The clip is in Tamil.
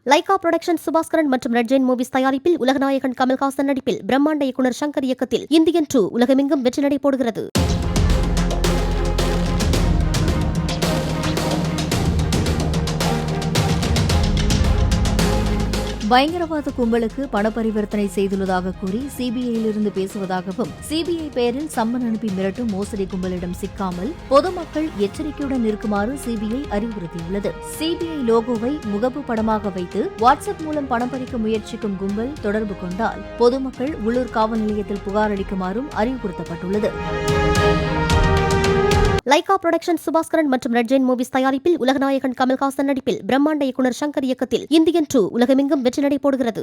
லைகா புரொடக்ஷன் சுபாஸ்கரன் மற்றும் ரெட் ஜெயின் மூவிஸ் தயாரிப்பில் உலகநாயகன் கமல்ஹாசன் நடிப்பில் பிரம்மாண்ட இயக்குனர் சங்கர் இயக்கத்தில் இந்தியன் 2 உலகமெங்கும் வெற்றி நடை போடுகிறது. பயங்கரவாத கும்பலுக்கு பண பரிவர்த்தனை செய்துள்ளதாக கூறி சிபிஐயிலிருந்து பேசுவதாகவும் சிபிஐ பெயரில் சம்மன் அனுப்பி மிரட்டும் மோசடி கும்பலிடம் சிக்காமல் பொதுமக்கள் எச்சரிக்கையுடன் இருக்குமாறு சிபிஐ அறிவுறுத்தியுள்ளது. சிபிஐ லோகோவை முகப்பு படமாக வைத்து வாட்ஸ்அப் மூலம் பணம் பறிக்க முயற்சிக்கும் கும்பல் தொடர்பு கொண்டால் பொதுமக்கள் உள்ளூர் காவல் நிலையத்தில் புகார் அளிக்குமாறும் அறிவுறுத்தப்பட்டுள்ளது. லைகா புரொடக்ஷன் சுபாஸ்கரன் மற்றும் ரெட் ஜெயின் மூவிஸ் தயாரிப்பில் உலகநாயகன் கமல்ஹாசன் நடிப்பில் பிரம்மாண்ட இயக்குனர் சங்கர் இயக்கத்தில் இந்தியன் 2 உலகமெங்கும் வெற்றி நடை போடுகிறது.